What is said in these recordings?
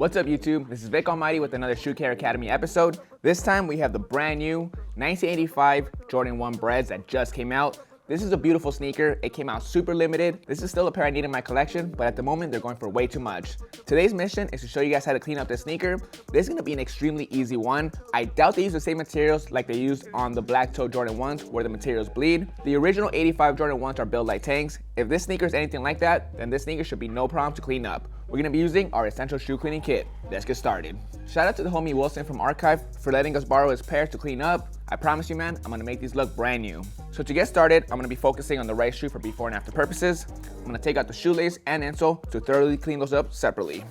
What's up YouTube? This is Vick Almighty with another Shoe Care Academy episode. This time we have the brand new 1985 Jordan 1 Breds that just came out. This is a beautiful sneaker. It came out super limited. This is still a pair I need in my collection, but at the moment they're going for way too much. Today's mission is to show you guys how to clean up this sneaker. This is going to be an extremely easy one. I doubt they use the same materials like they used on the black toe Jordan 1s where the materials bleed. The original 85 Jordan 1s are built like tanks. If this sneaker is anything like that, then this sneaker should be no problem to clean up. We're going to be using our essential shoe cleaning kit. Let's get started. Shout out to the homie Wilson from Archive for letting us borrow his pairs to clean up. I promise you, man, I'm going to make these look brand new. So to get started, I'm going to be focusing on the right shoe for before and after purposes. I'm going to take out the shoelace and insole to thoroughly clean those up separately.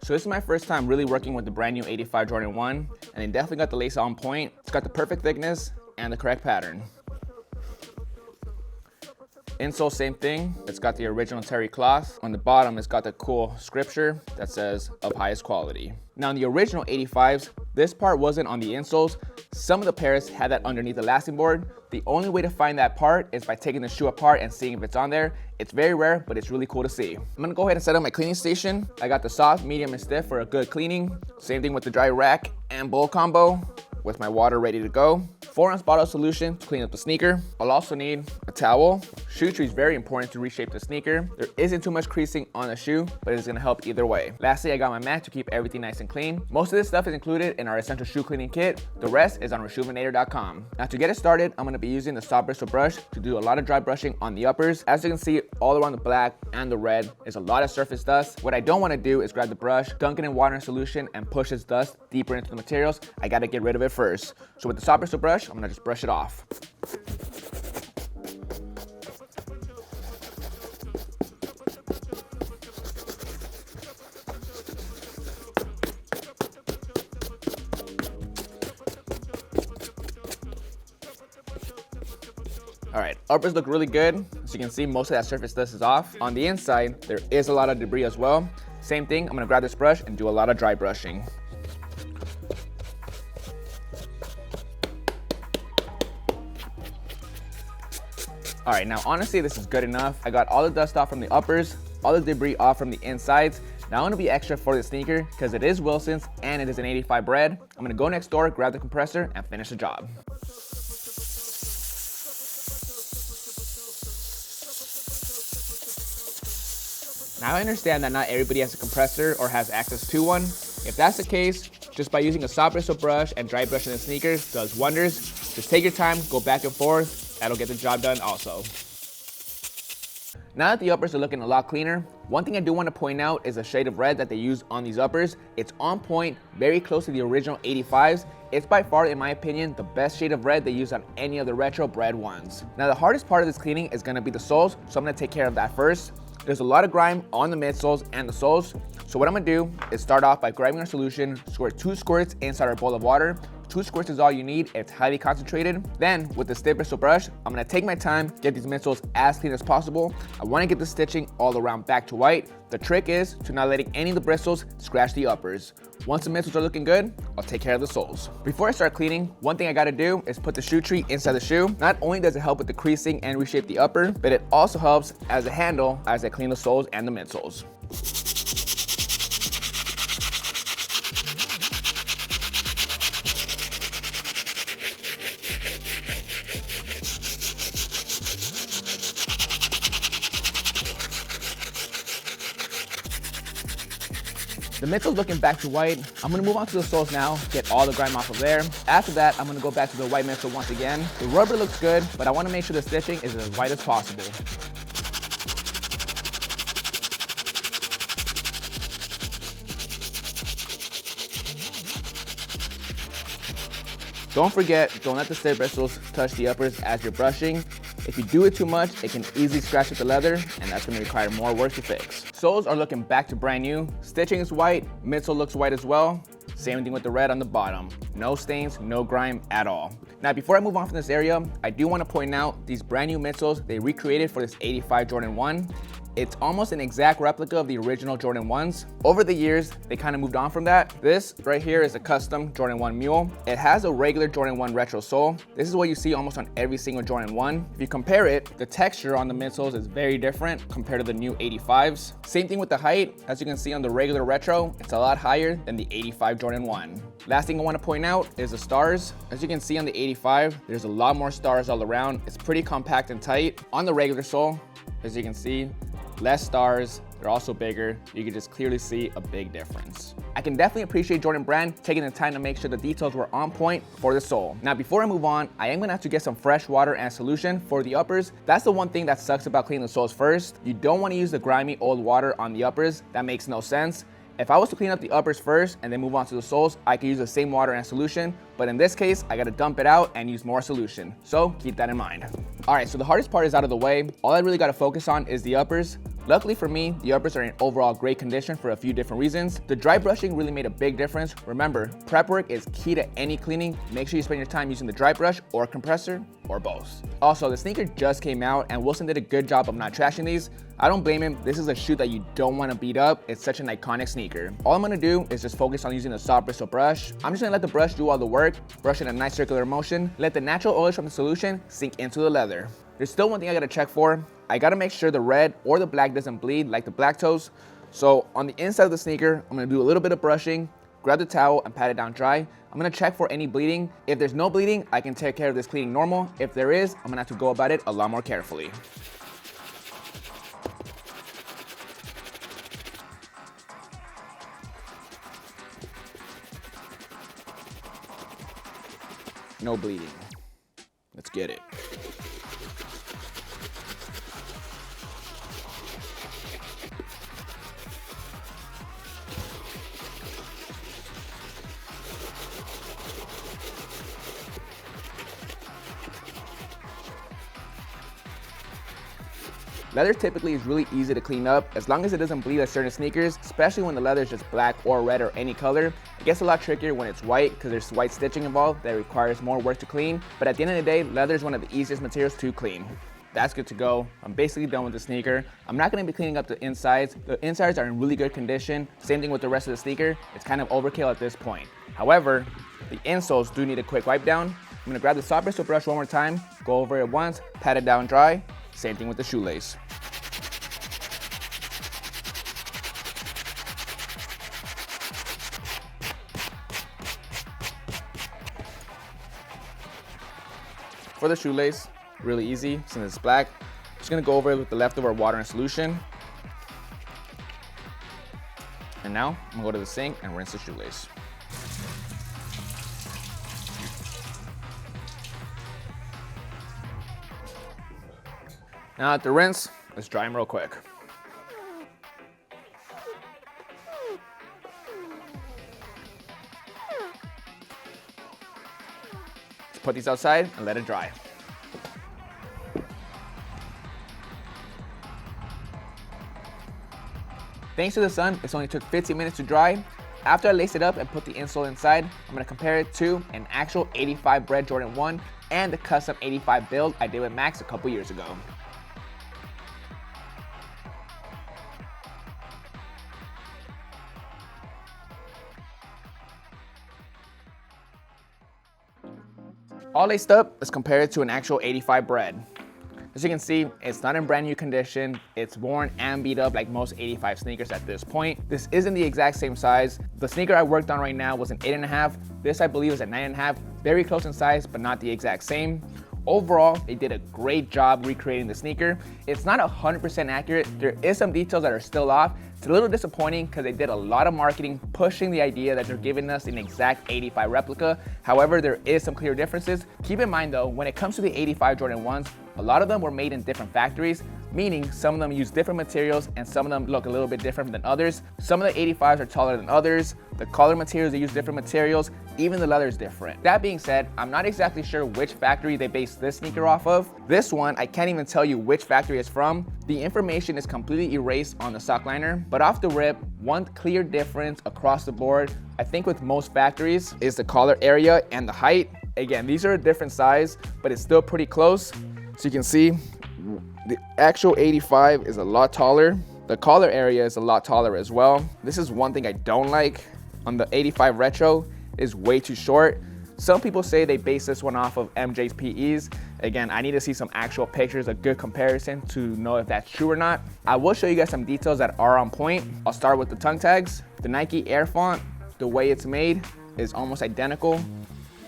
So this is my first time really working with the brand new 85 Jordan 1, and it definitely got the lace on point. It's got the perfect thickness and the correct pattern. Insole, same thing. It's got the original terry cloth. On the bottom, it's got the cool scripture that says of highest quality. Now in the original 85s, this part wasn't on the insoles. Some of the pairs had that underneath the lasting board. The only way to find that part is by taking the shoe apart and seeing if it's on there. It's very rare, but it's really cool to see. I'm gonna go ahead and set up my cleaning station. I got the soft, medium, and stiff for a good cleaning. Same thing with the dry rack and bowl combo with my water ready to go. 4-ounce bottle solution to clean up the sneaker. I'll also need a towel. Shoe tree is very important to reshape the sneaker. There isn't too much creasing on the shoe, but it's gonna help either way. Lastly, I got my mat to keep everything nice and clean. Most of this stuff is included in our essential shoe cleaning kit. The rest is on rejuvenator.com. Now to get it started, I'm gonna be using the Soft Bristle brush to do a lot of dry brushing on the uppers. As you can see, all around the black and the red is a lot of surface dust. What I don't wanna do is grab the brush, dunk it in water and solution, and push this dust deeper into the materials. I gotta get rid of it first. So with the Soft Bristle brush, I'm gonna just brush it off. All right, uppers look really good. As you can see, most of that surface dust is off. On the inside, there is a lot of debris as well. Same thing, I'm gonna grab this brush and do a lot of dry brushing. All right, now honestly, this is good enough. I got all the dust off from the uppers, all the debris off from the insides. Now I'm gonna be extra for the sneaker because it is Wilson's and it is an 85 Bred. I'm gonna go next door, grab the compressor, and finish the job. Now I understand that not everybody has a compressor or has access to one. If that's the case, just by using a soft bristle brush and dry brushing the sneakers does wonders. Just take your time, go back and forth. That'll get the job done also. Now that the uppers are looking a lot cleaner, one thing I do want to point out is the shade of red that they use on these uppers. It's on point, very close to the original 85s. It's by far, in my opinion, the best shade of red they use on any of the retro Bred ones. Now the hardest part of this cleaning is going to be the soles, so I'm going to take care of that first. There's a lot of grime on the midsoles and the soles, so what I'm going to do is start off by grabbing our solution, squirt 2 squirts inside our bowl of water. 2 squirts is all you need, it's highly concentrated. Then with the stiff bristle brush, I'm gonna take my time, get these midsoles as clean as possible. I wanna get the stitching all around back to white. The trick is to not letting any of the bristles scratch the uppers. Once the midsoles are looking good, I'll take care of the soles. Before I start cleaning, one thing I gotta do is put the shoe tree inside the shoe. Not only does it help with the creasing and reshape the upper, but it also helps as a handle as I clean the soles and the midsoles. The midsole's looking back to white. I'm gonna move on to the soles now, get all the grime off of there. After that, I'm gonna go back to the white midsole once again. The rubber looks good, but I wanna make sure the stitching is as white as possible. Don't forget, don't let the stiff bristles touch the uppers as you're brushing. If you do it too much, it can easily scratch at the leather, and that's going to require more work to fix. Soles are looking back to brand new. Stitching is white, midsole looks white as well. Same thing with the red on the bottom. No stains, no grime at all. Now, before I move on from this area, I do want to point out these brand new midsoles they recreated for this 85 Jordan 1. It's almost an exact replica of the original Jordan 1s. Over the years, they kind of moved on from that. This right here is a custom Jordan 1 Mule. It has a regular Jordan 1 retro sole. This is what you see almost on every single Jordan 1. If you compare it, the texture on the midsoles is very different compared to the new 85s. Same thing with the height. As you can see on the regular retro, it's a lot higher than the 85 Jordan 1. Last thing I want to point out is the stars. As you can see on the 85, there's a lot more stars all around. It's pretty compact and tight. On the regular sole, as you can see, less stars, they're also bigger. You can just clearly see a big difference. I can definitely appreciate Jordan Brand taking the time to make sure the details were on point for the sole. Now, before I move on, I am gonna have to get some fresh water and solution for the uppers. That's the one thing that sucks about cleaning the soles first. You don't wanna use the grimy old water on the uppers. That makes no sense. If I was to clean up the uppers first and then move on to the soles, I could use the same water and solution, but in this case, I gotta dump it out and use more solution. So keep that in mind. All right, so the hardest part is out of the way. All I really gotta focus on is the uppers. Luckily for me, the uppers are in overall great condition for a few different reasons. The dry brushing really made a big difference. Remember, prep work is key to any cleaning. Make sure you spend your time using the dry brush or compressor or both. Also, the sneaker just came out and Wilson did a good job of not trashing these. I don't blame him. This is a shoe that you don't want to beat up. It's such an iconic sneaker. All I'm going to do is just focus on using the soft bristle brush. I'm just going to let the brush do all the work, brush in a nice circular motion, let the natural oils from the solution sink into the leather. There's still one thing I got to check for. I gotta make sure the red or the black doesn't bleed like the black toes. So on the inside of the sneaker, I'm gonna do a little bit of brushing, grab the towel and pat it down dry. I'm gonna check for any bleeding. If there's no bleeding, I can take care of this cleaning normal. If there is, I'm gonna have to go about it a lot more carefully. No bleeding. Let's get it. Leather typically is really easy to clean up as long as it doesn't bleed like certain sneakers, especially when the leather is just black or red or any color. It gets a lot trickier when it's white because there's white stitching involved that requires more work to clean. But at the end of the day, leather is one of the easiest materials to clean. That's good to go. I'm basically done with the sneaker. I'm not gonna be cleaning up the insides. The insides are in really good condition. Same thing with the rest of the sneaker. It's kind of overkill at this point. However, the insoles do need a quick wipe down. I'm gonna grab the soft bristle brush one more time, go over it once, pat it down dry. Same thing with the shoelace. For the shoelace, really easy since it's black. Just gonna go over it with the leftover water and solution. And now I'm gonna go to the sink and rinse the shoelace. Now at the rinse, let's dry them real quick. Let's put these outside and let it dry. Thanks to the sun, this only took 15 minutes to dry. After I lace it up and put the insole inside, I'm gonna compare it to an actual 85 Bred Jordan 1 and the custom 85 build I did with Max a couple years ago. All laced up, let's compare it to an actual 85 Bred. As you can see, it's not in brand new condition. It's worn and beat up like most 85 sneakers at this point. This isn't the exact same size. The sneaker I worked on right now was an 8.5. This I believe is a 9.5. Very close in size, but not the exact same. Overall, they did a great job recreating the sneaker. It's not 100% accurate. There is some details that are still off. It's a little disappointing because they did a lot of marketing pushing the idea that they're giving us an exact 85 replica. However, there is some clear differences. Keep in mind though, when it comes to the 85 Jordan 1s, a lot of them were made in different factories, meaning some of them use different materials and some of them look a little bit different than others. Some of the 85s are taller than others. The color materials, they use different materials. Even the leather is different. That being said, I'm not exactly sure which factory they based this sneaker off of. This one, I can't even tell you which factory it's from. The information is completely erased on the sock liner, but off the rip, one clear difference across the board, I think with most factories, is the collar area and the height. Again, these are a different size, but it's still pretty close. So you can see The actual 85 is a lot taller. The collar area is a lot taller as well. This is one thing I don't like on the 85 Retro, is way too short. Some people say they base this one off of MJ's PEs. Again, I need to see some actual pictures, a good comparison to know if that's true or not. I will show you guys some details that are on point. I'll start with the tongue tags. The Nike Air font, the way it's made is almost identical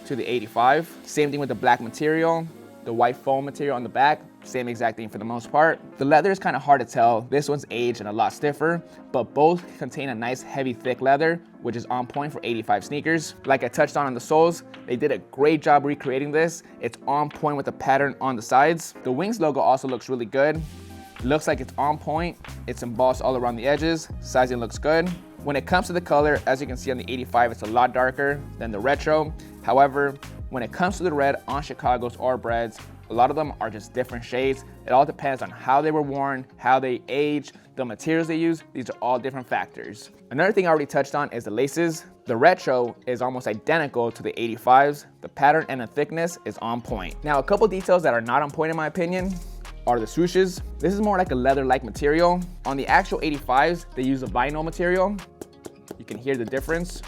to the 85. Same thing with the black material, the white foam material on the back, same exact thing for the most part. The leather is kind of hard to tell. This one's aged and a lot stiffer, but both contain a nice heavy thick leather, which is on point for 85 sneakers. Like I touched on the soles, they did a great job recreating this. It's on point with the pattern on the sides. The Wings logo also looks really good. Looks like it's on point. It's embossed all around the edges. Sizing looks good. When it comes to the color, as you can see on the 85, it's a lot darker than the Retro. However, when it comes to the red on Chicago's or Bred's, a lot of them are just different shades. It all depends on how they were worn, how they age, the materials they use. These are all different factors. Another thing I already touched on is the laces. The Retro is almost identical to the 85s. The pattern and the thickness is on point. Now, a couple details that are not on point in my opinion are the swooshes. This is more like a leather-like material. On the actual 85s, they use a vinyl material. You can hear the difference.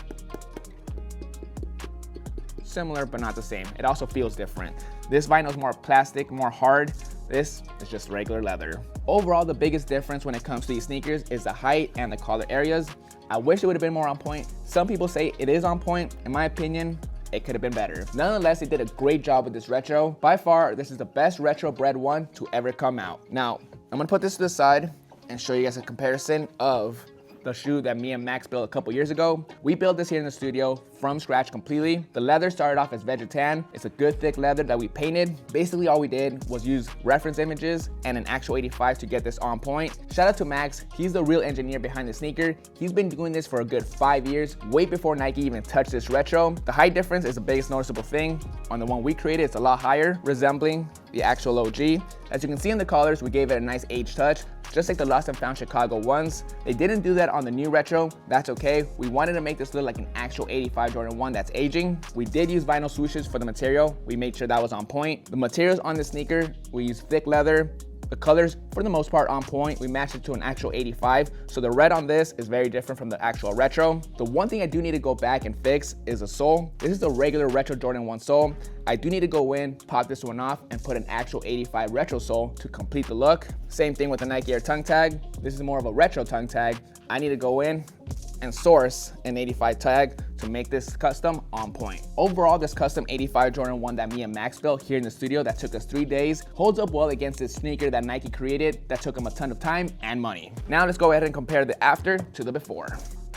Similar, but not the same. It also feels different. This vinyl is more plastic, more hard. This is just regular leather. Overall, the biggest difference when it comes to these sneakers is the height and the collar areas. I wish it would have been more on point. Some people say it is on point. In my opinion, it could have been better. Nonetheless, they did a great job with this Retro. By far, this is the best Retro Bred one to ever come out. Now, I'm gonna put this to the side and show you guys a comparison of the shoe that me and Max built a couple years ago. We built this here in the studio from scratch completely. The leather started off as vegetan. It's a good thick leather that we painted. Basically all we did was use reference images and an actual 85 to get this on point. Shout out to Max, he's the real engineer behind the sneaker. He's been doing this for a good 5 years, way before Nike even touched this Retro. The height difference is the biggest noticeable thing. On the one we created, it's a lot higher, resembling the actual OG. As you can see in the collars, we gave it a nice age touch, just like the Lost and Found Chicago 1's. They didn't do that on the new Retro. That's okay. We wanted to make this look like an actual 85 Jordan 1 that's aging. We did use vinyl swooshes for the material. We made sure that was on point. The materials on the sneaker, we used thick leather. The colors, for the most part, on point. We matched it to an actual 85. So the red on this is very different from the actual Retro. The one thing I do need to go back and fix is the sole. This is the regular Retro Jordan 1 sole. I do need to go in, pop this one off, and put an actual 85 Retro sole to complete the look. Same thing with the Nike Air tongue tag. This is more of a Retro tongue tag. I need to go in and source an 85 tag to make this custom on point. Overall, this custom 85 Jordan 1 that me and Max built here in the studio that took us 3 days holds up well against this sneaker that Nike created that took them a ton of time and money. Now let's go ahead and compare the after to the before.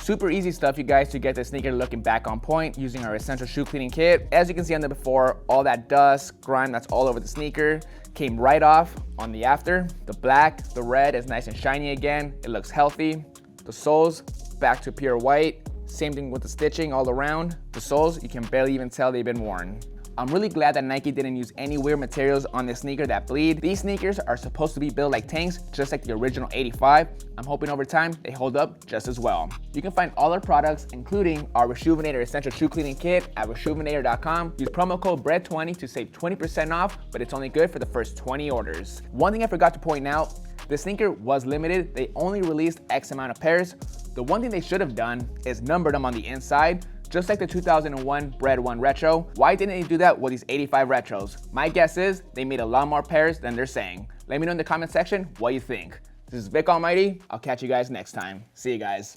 Super easy stuff, you guys, to get the sneaker looking back on point using our essential shoe cleaning kit. As you can see on the before, all that dust, grime that's all over the sneaker came right off on the after. The black, the red is nice and shiny again. It looks healthy. The soles, back to pure white. Same thing with the stitching all around. The soles, you can barely even tell they've been worn. I'm really glad that Nike didn't use any weird materials on this sneaker that bleed. These sneakers are supposed to be built like tanks, just like the original 85. I'm hoping over time they hold up just as well. You can find all our products, including our Reshoevn8r Essential Shoe Cleaning Kit at reshoevn8r.com. Use promo code BRED20 to save 20% off, but it's only good for the first 20 orders. One thing I forgot to point out, the sneaker was limited. They only released X amount of pairs. The one thing they should have done is numbered them on the inside, just like the 2001 Bred 1 Retro. Why didn't they do that with these 85 Retros? My guess is they made a lot more pairs than they're saying. Let me know in the comment section what you think. This is Vick Almighty. I'll catch you guys next time. See you guys.